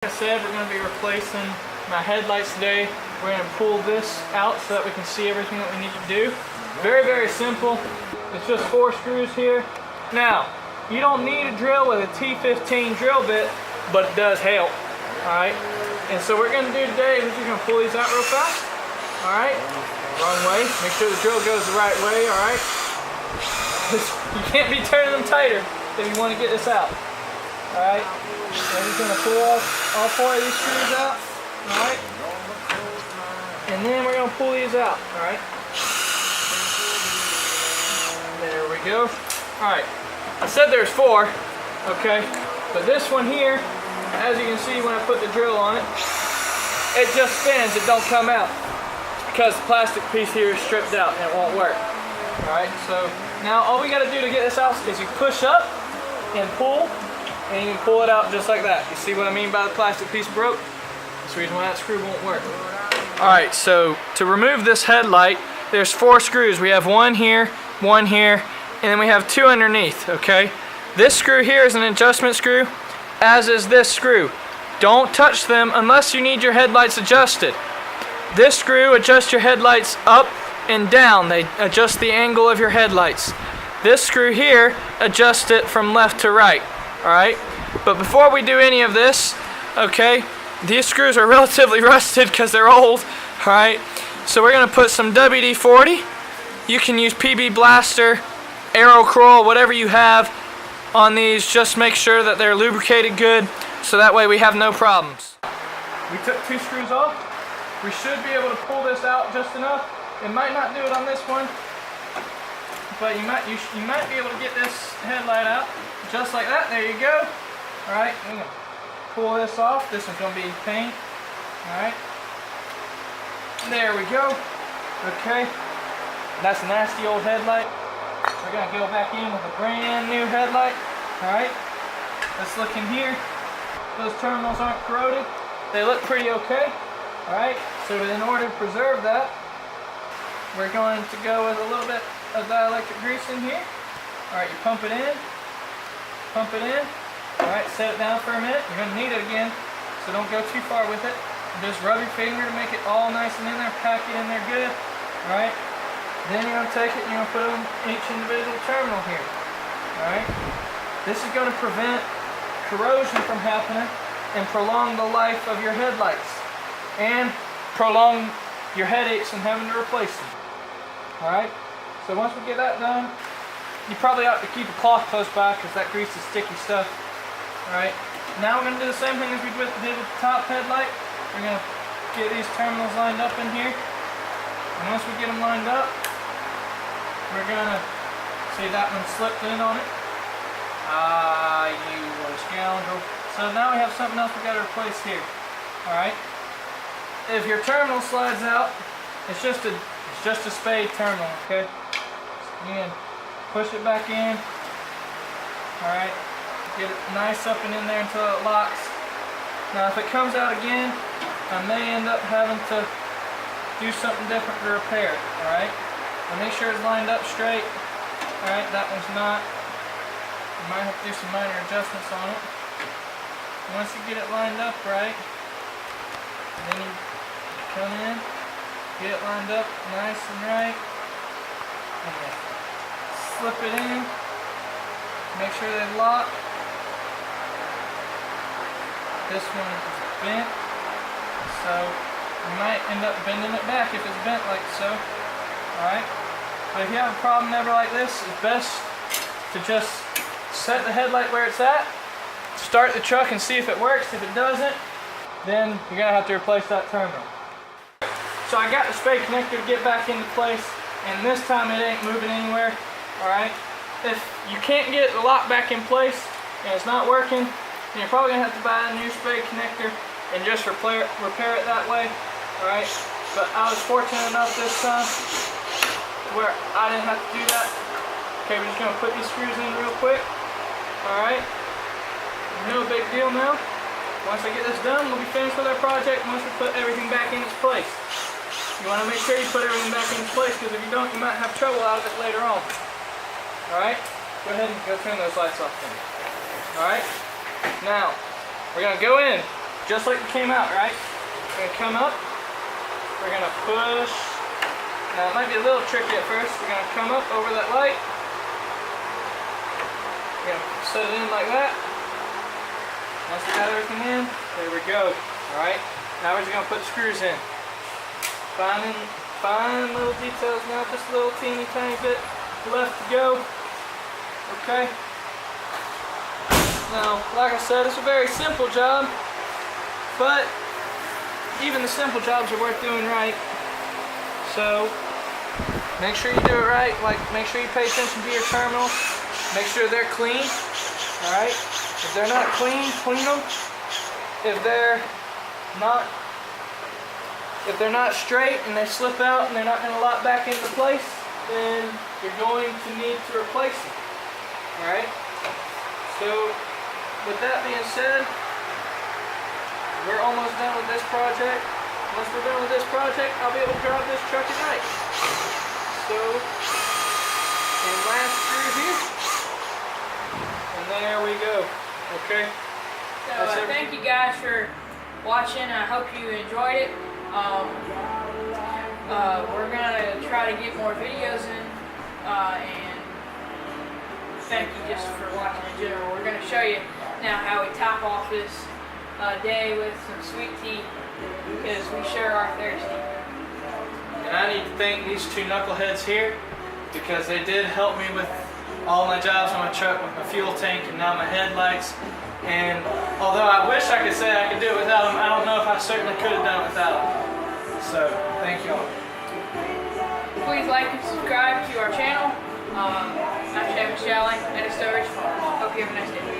Like I said, we're going to be replacing my headlights today. We're going to pull this out so that we can see everything that we need to do. Very, very simple. It's just 4 screws here. Now, you don't need a drill with a T15 drill bit, but it does help. Alright? And so what we're going to do today is we're just going to pull these out real fast. Alright? Wrong way. Make sure the drill goes the right way. Alright? You can't be turning them tighter if you want to get this out. Alright? I'm just going to pull all 4 of these screws out. Alright? And then we're going to pull these out. Alright? There we go. Alright. I said there's 4. Okay? But this one here, as you can see when I put the drill on it, it just spins. It don't come out. It's because the plastic piece here is stripped out and it won't work. Alright? So now all we got to do to get this out is you push up and pull, and you can pull it out just like that. You see what I mean by the plastic piece broke? That's the reason why that screw won't work. Alright, so to remove this headlight, there's 4 screws. We have one here, and then we have 2 underneath, okay? This screw here is an adjustment screw, as is this screw. Don't touch them unless you need your headlights adjusted. This screw adjusts your headlights up and down. They adjust the angle of your headlights. This screw here adjusts it from left to right. Alright? But before we do any of this, okay, these screws are relatively rusted because they're old. Alright? So we're going to put some WD-40. You can use PB Blaster, Aero Curl, whatever you have on these. Just make sure that they're lubricated good so that way we have no problems. We took 2 screws off. We should be able to pull this out just enough. It might not do it on this one, but you might be able to get this headlight out just like that. There you go. Alright, I'm going to pull this off. This one's going to be a pain. Alright. There we go. Okay. That's a nasty old headlight. We're going to go back in with a brand new headlight. Alright. Let's look in here. Those terminals aren't corroded. They look pretty okay. Alright. So in order to preserve that, we're going to go with a little bit of dielectric grease in here. Alright, you pump it in. Pump it in. Alright, set it down for a minute. You're going to need it again, so don't go too far with it. Just rub your finger to make it all nice and in there. Pack it in there good. Alright. Then you're going to take it and you're going to put it on each individual terminal here. Alright. This is going to prevent corrosion from happening and prolong the life of your headlights. And prolong your headaches and having to replace them. Alright, so once we get that done, you probably ought to keep a cloth close by because that grease is sticky stuff. Alright, now we're going to do the same thing as we did with the top headlight. We're going to get these terminals lined up in here. And once we get them lined up, we're going to see that one slipped in on it. Ah, you scoundrel. So now we have something else we got to replace here. Alright, if your terminal slides out, it's just a spade terminal, okay? Again, push it back in. Alright, get it nice up and in there until it locks. Now if it comes out again, I may end up having to do something different to repair it, alright? Make sure it's lined up straight. Alright, that one's not. You might have to do some minor adjustments on it. Once you get it lined up right, then you come in, get it lined up nice and right, and then slip it in, make sure they lock. This one is bent, so you might end up bending it back if it's bent like so. Alright, but if you have a problem ever like this, it's best to just set the headlight where it's at, start the truck and see if it works. If it doesn't, then you're going to have to replace that terminal. So I got the spade connector to get back into place, and this time it ain't moving anywhere. Alright, if you can't get the lock back in place and it's not working, then you're probably going to have to buy a new spade connector and just repair it that way. Alright, but I was fortunate enough this time where I didn't have to do that. Okay, we're just going to put these screws in real quick. Alright, no big deal now. Once I get this done, we'll be finished with our project once we put everything back in its place. You want to make sure you put everything back in its place, because if you don't, you might have trouble out of it later on. Alright? Go ahead and go turn those lights off then. Alright? Now, we're going to go in, just like it came out, right? We're gonna come up, we're gonna push. Now it might be a little tricky at first. We're gonna come up over that light. We're gonna set it in like that. Once we got everything in, there we go. Alright, now we're just gonna put screws in. Fine little details now, just a little teeny tiny bit left to go. Okay. Now, like I said, it's a very simple job, but even the simple jobs are worth doing right. So, make sure you do it right. Like, make sure you pay attention to your terminals. Make sure they're clean. Alright? If they're not clean, clean them. If they're not straight and they slip out and they're not going to lock back into place, then you're going to need to replace them. Alright? So, with that being said, we're almost done with this project. Once we're done with this project, I'll be able to drive this truck at night. So, and last screw here, and there we go. Okay? So, thank you guys for watching. I hope you enjoyed it. We're gonna try to get more videos in, and thank you just for watching in general. We're gonna show you now how we top off this day with some sweet tea, because we sure are thirsty. And I need to thank these two knuckleheads here, because they did help me with all my jobs on my truck, with my fuel tank and now my headlights. And although I wish I could say I could do it without them, I don't know if I certainly could have done it without them. So, thank you all. Please like and subscribe to our channel. I'm Chevy Silverado C-10. Hope you have a nice day.